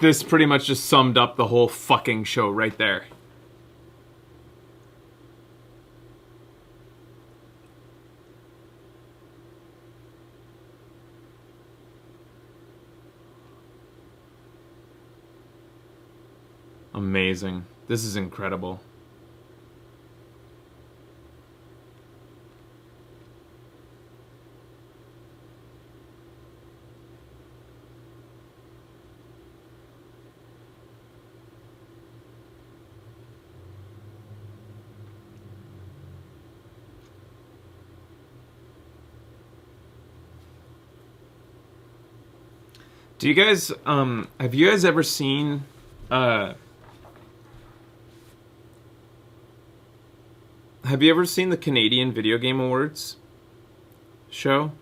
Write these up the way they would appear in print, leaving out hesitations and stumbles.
This pretty much just summed up the whole fucking show right there. Amazing. This is incredible. Do you guys have you guys ever seen have you ever seen the Canadian Video Game Awards show?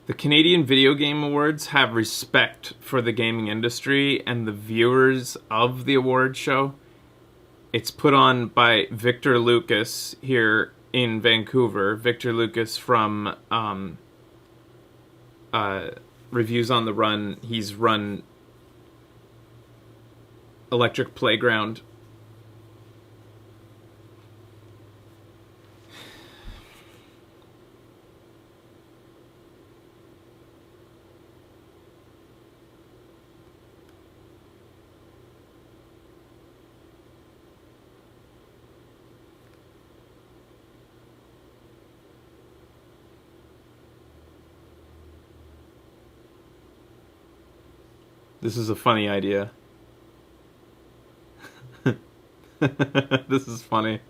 The Canadian Video Game Awards have respect for the gaming industry and the viewers of the award show. It's put on by Victor Lucas here in Vancouver. Victor Lucas from Reviews on the Run. He's run Electric Playground. This is a funny idea. This is funny.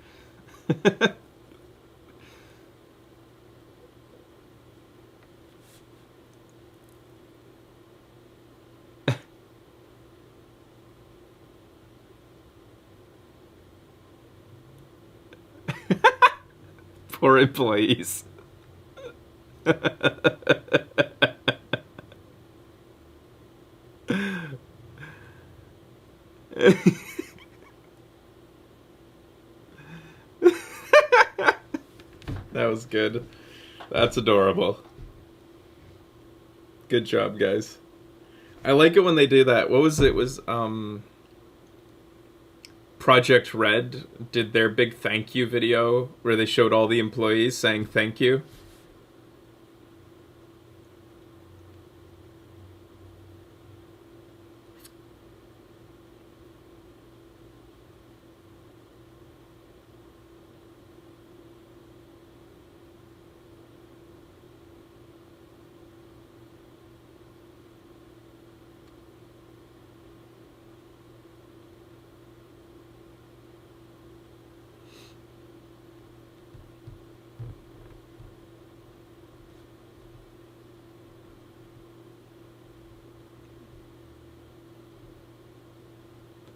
Poor employees. That was good. That's adorable. Good job, guys. I like it when they do that. What was it? It was Project Red did their big thank you video where they showed all the employees saying thank you.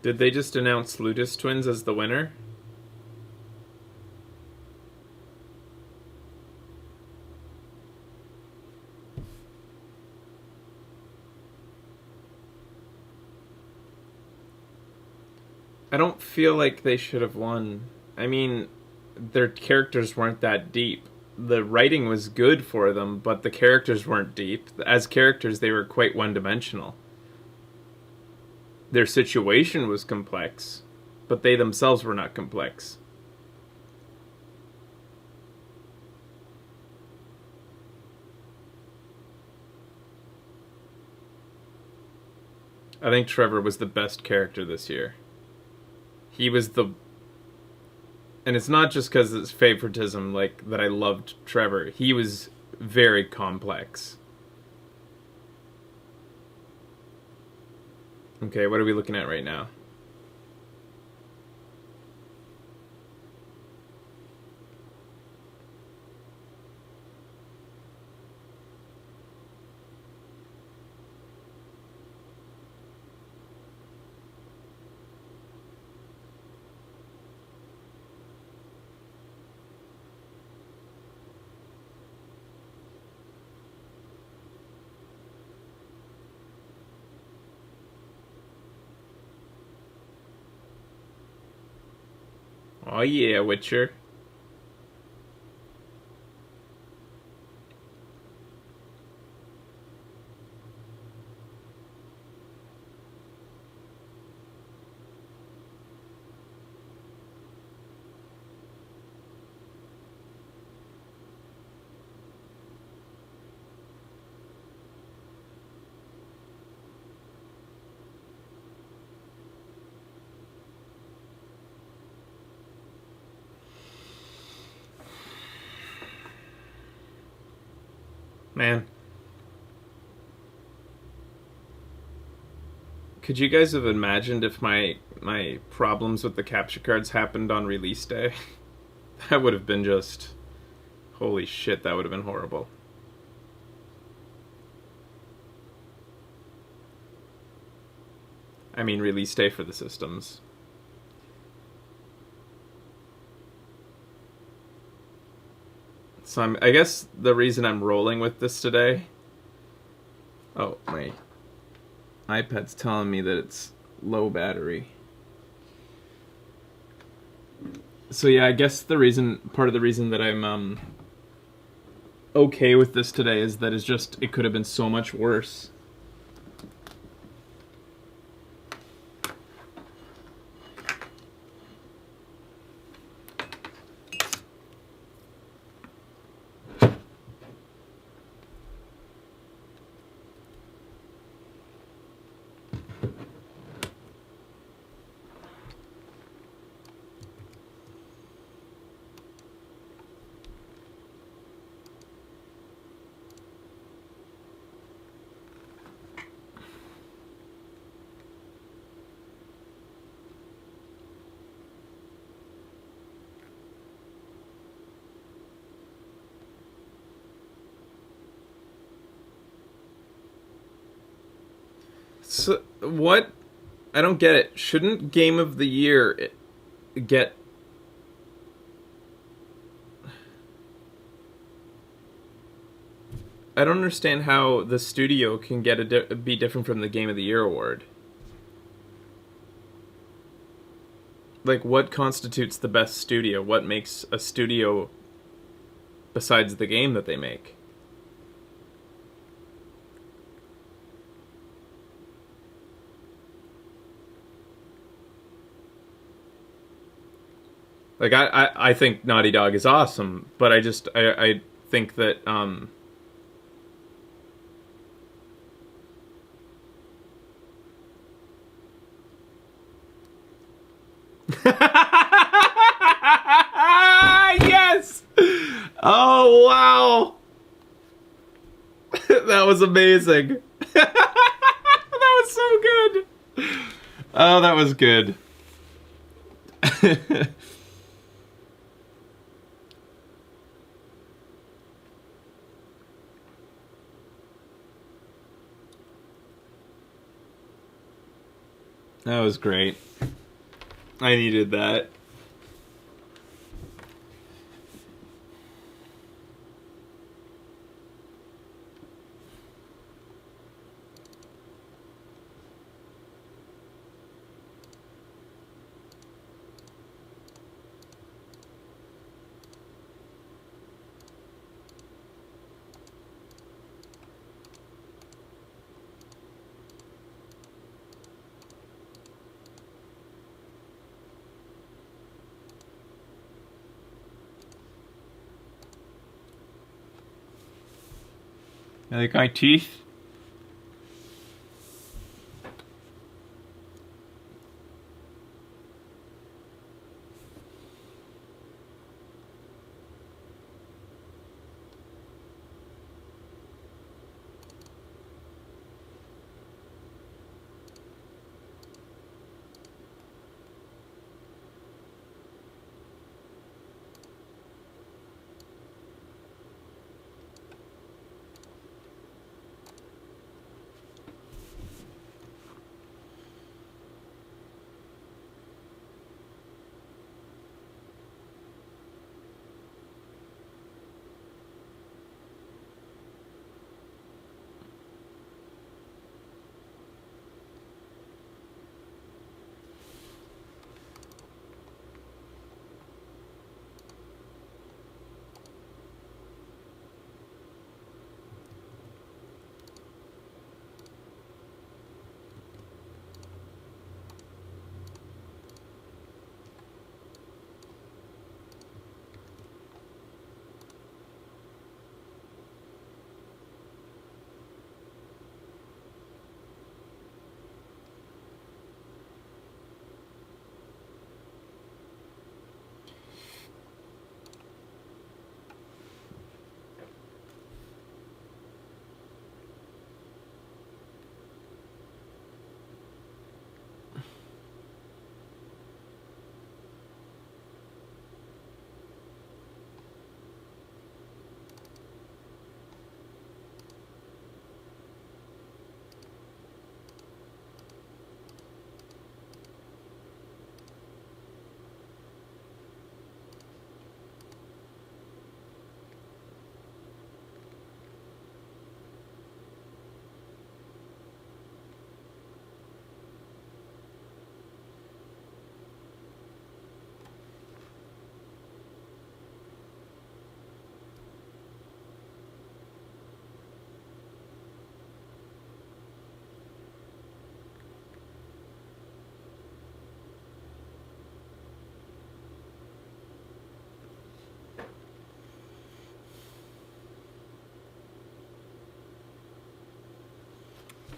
Did they just announce Ludus Twins as the winner? I don't feel like they should have won. I mean, their characters weren't that deep. The writing was good for them, but the characters weren't deep. As characters, they were quite one-dimensional. Their situation was complex, but they themselves were not complex. I think Trevor was the best character this year. He was the... And it's not just because it's favoritism, like, that I loved Trevor. He was very complex. Okay, what are we looking at right now? Oh yeah, Witcher. Man, could you guys have imagined if my problems with the capture cards happened on release day? That would have been just holy shit, that would have been horrible. I mean release day for the systems. So I guess the reason I'm rolling with this today. Oh, my iPad's telling me that it's low battery. So yeah, I guess part of the reason that I'm okay with this today is that it could have been so much worse. So what? I don't get it. Shouldn't Game of the Year get? I don't understand how the studio can be different from the Game of the Year award. Like, what constitutes the best studio? What makes a studio besides the game that they make? Like, I think Naughty Dog is awesome, but I think that yes. Oh wow. That was amazing. That was so good. Oh, that was good. That was great. I needed that. You like my teeth?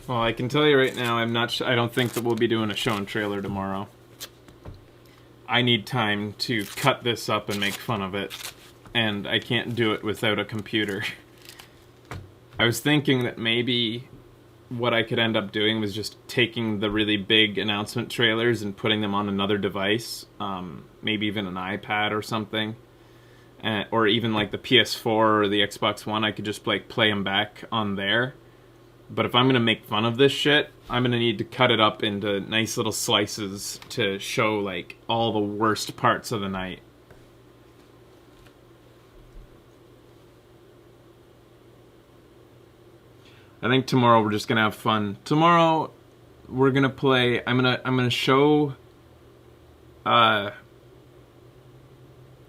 Well, I can tell you right now, I don't think that we'll be doing a show and trailer tomorrow. I need time to cut this up and make fun of it, and I can't do it without a computer. I was thinking that maybe what I could end up doing was just taking the really big announcement trailers and putting them on another device, maybe even an iPad or something, or even like the PS4 or the Xbox One. I could just like play them back on there. But if I'm going to make fun of this shit, I'm going to need to cut it up into nice little slices to show like all the worst parts of the night. I think tomorrow we're just gonna have fun. Tomorrow we're gonna play. I'm gonna show. I'm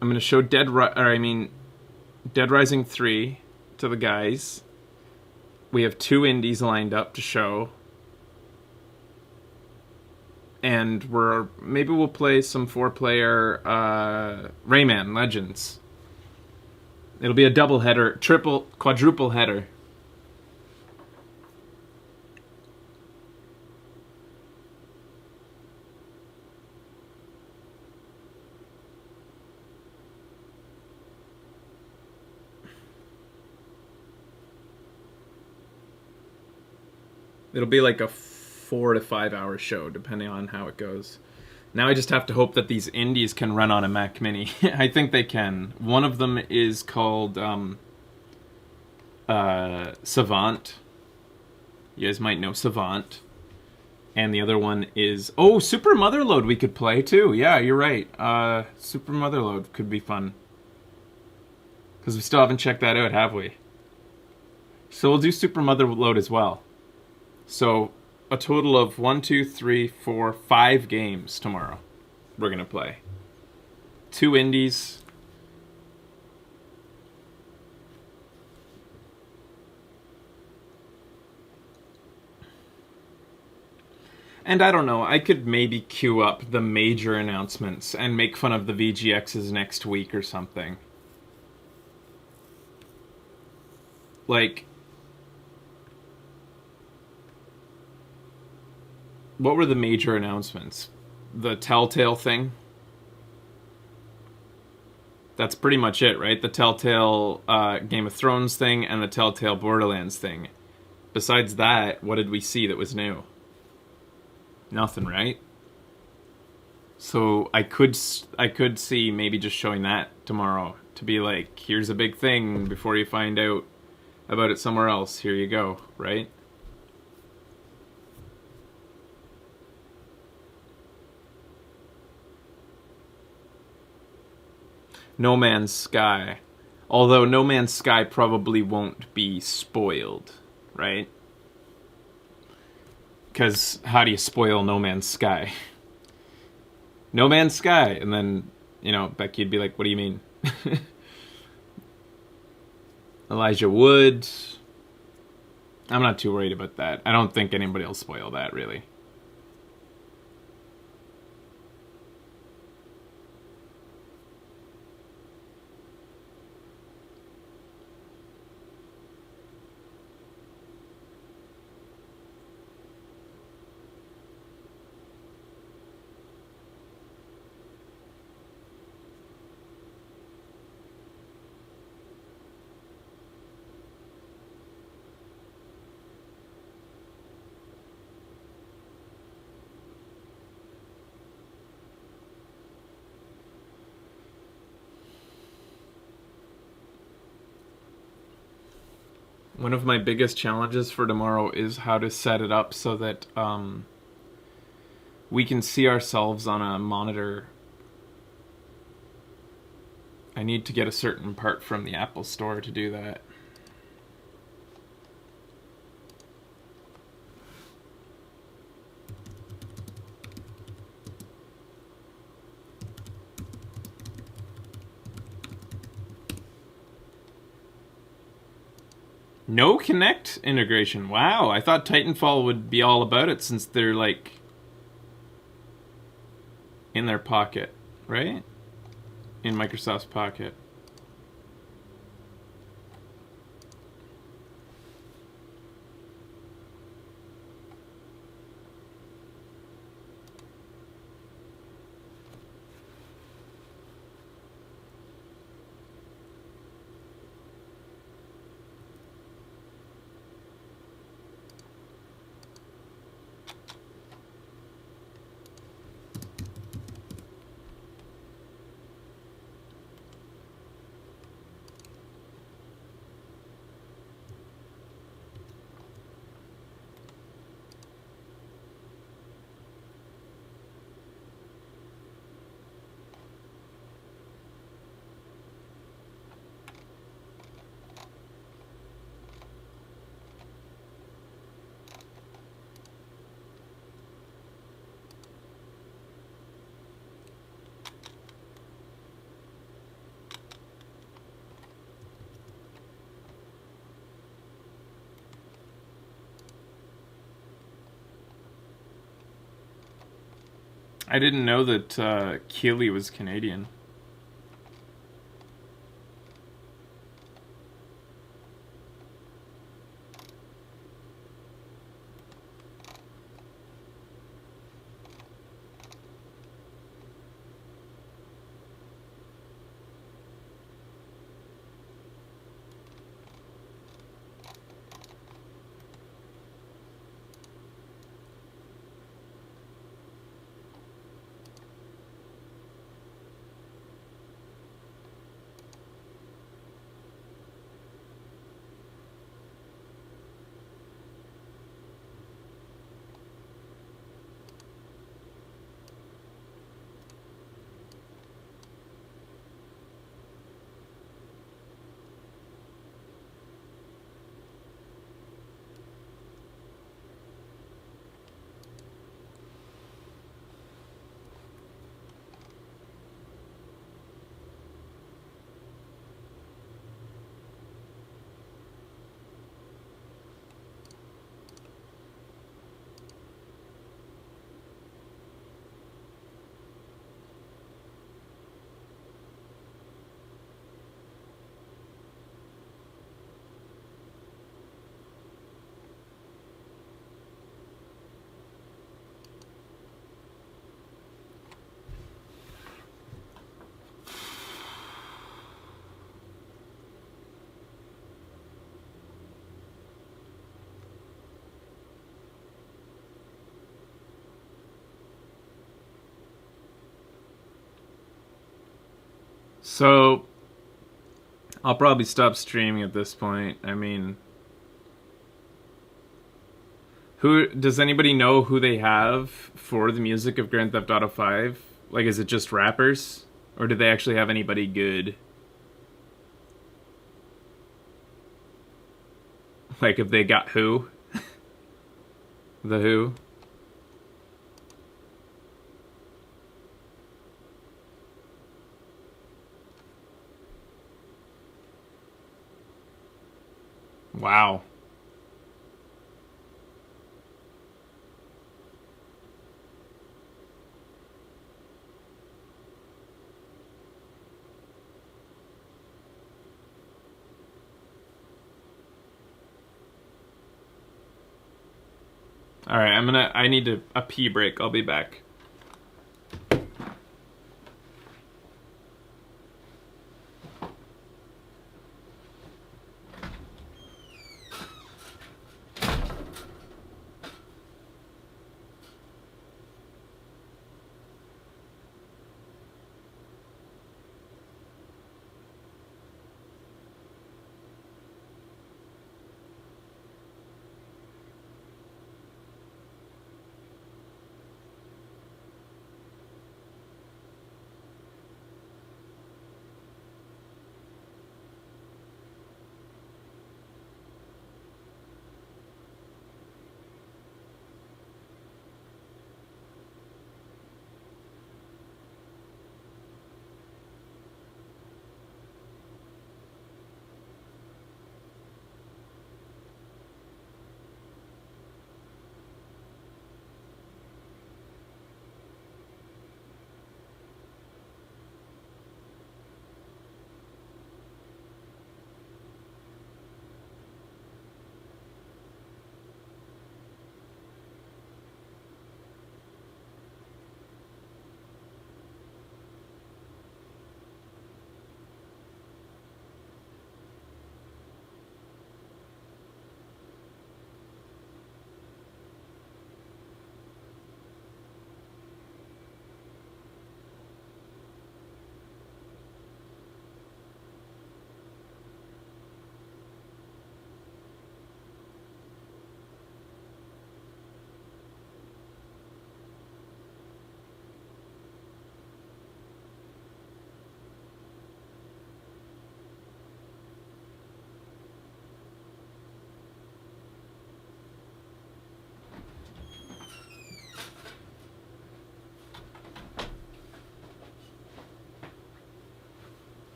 gonna show Dead Rising 3 to the guys. We have 2 indies lined up to show, and maybe we'll play some 4-player Rayman Legends. It'll be a double header, quadruple header. It'll be like a 4 to 5 hour show, depending on how it goes. Now I just have to hope that these indies can run on a Mac Mini. I think they can. One of them is called Savant. You guys might know Savant. And the other one is... Oh, Super Motherload we could play too. Yeah, you're right. Super Motherload could be fun. Because we still haven't checked that out, have we? So we'll do Super Motherload as well. So, a total of 5 games tomorrow we're going to play. 2 indies. And I don't know, I could maybe queue up the major announcements and make fun of the VGXs next week or something. Like... What were the major announcements? The Telltale thing? That's pretty much it, right? The Telltale Game of Thrones thing and the Telltale Borderlands thing. Besides that, what did we see that was new? Nothing, right? So I could see maybe just showing that tomorrow to be like, here's a big thing before you find out about it somewhere else. Here you go, right? No Man's Sky. Although No Man's Sky probably won't be spoiled, right? Because how do you spoil No Man's Sky? No Man's Sky! And then, you know, Becky'd be like, what do you mean? Elijah Wood. I'm not too worried about that. I don't think anybody will spoil that, really. One of my biggest challenges for tomorrow is how to set it up so that we can see ourselves on a monitor. I need to get a certain part from the Apple Store to do that. No Kinect integration. Wow, I thought Titanfall would be all about it since they're like in their pocket, right? In Microsoft's pocket. I didn't know that Keeley was Canadian. So I'll probably stop streaming at this point. I mean, who does anybody know who they have for the music of Grand Theft Auto 5? Like, is it just rappers? Or do they actually have anybody good? Like, if they got who? The Who? Wow. All right, I need a pee break. I'll be back.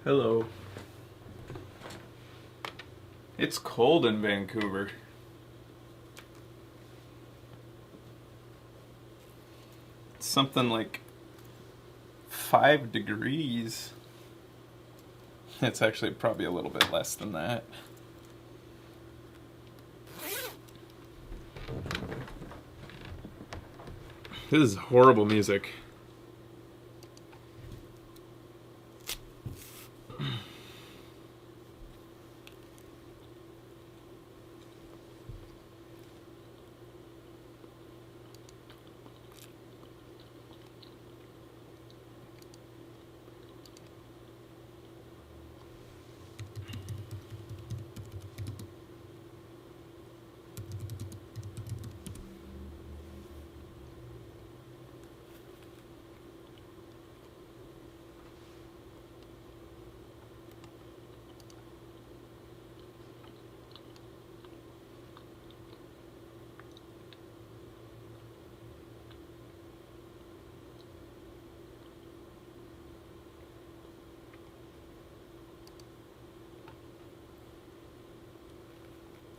Hello. It's cold in Vancouver. something like 5 degrees. It's actually probably a little bit less than that. This is horrible music.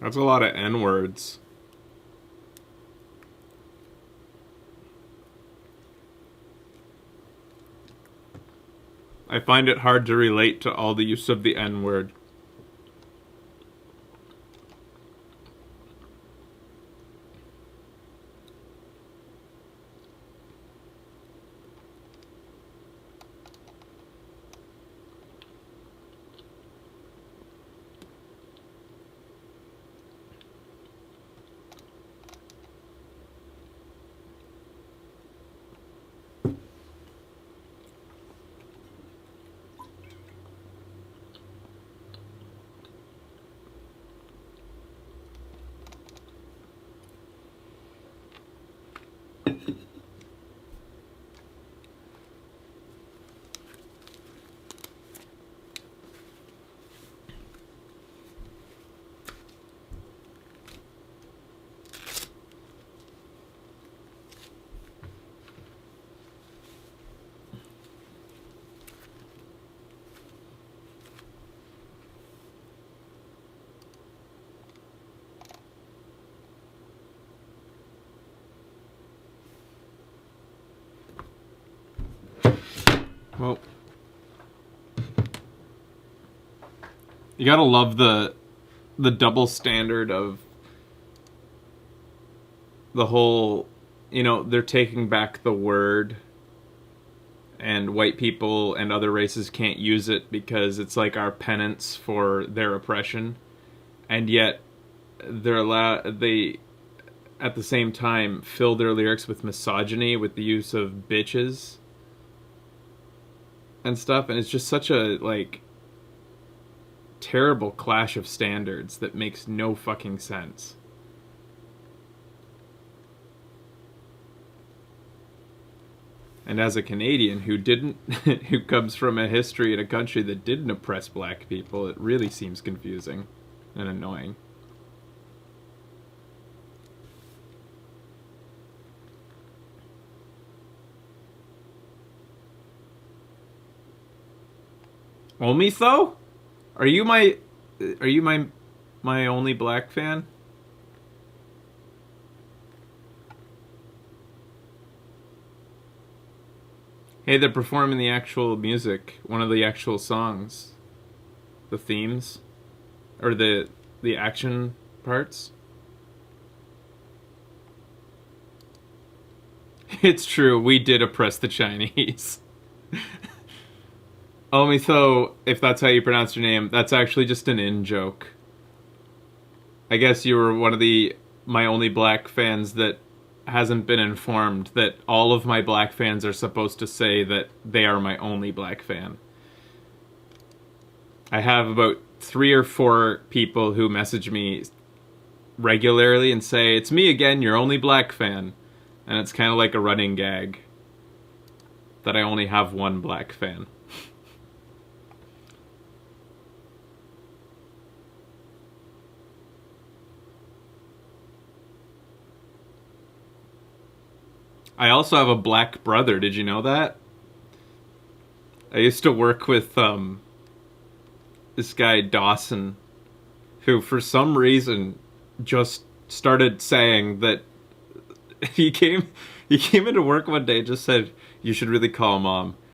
That's a lot of N-words. I find it hard to relate to all the use of the N-word. Well, you gotta love the double standard of the whole, they're taking back the word and white people and other races can't use it because it's like our penance for their oppression. And yet they at the same time fill their lyrics with misogyny with the use of bitches and stuff, and it's just such a terrible clash of standards that makes no fucking sense. And as a Canadian who who comes from a history in a country that didn't oppress black people, it really seems confusing and annoying. Only though? Are you my only black fan? Hey, they're performing the actual music, one of the actual songs, the themes, or the action parts. It's true, we did oppress the Chinese. Omitho, if that's how you pronounce your name, that's actually just an in-joke. I guess you were one of my only black fans that hasn't been informed that all of my black fans are supposed to say that they are my only black fan. I have about 3 or 4 people who message me regularly and say, "It's me again, your only black fan." And it's kind of like a running gag that I only have one black fan. I also have a black brother. Did you know that? I used to work with this guy Dawson, who for some reason just started saying that he came He came into work one day and just said, "You should really call mom."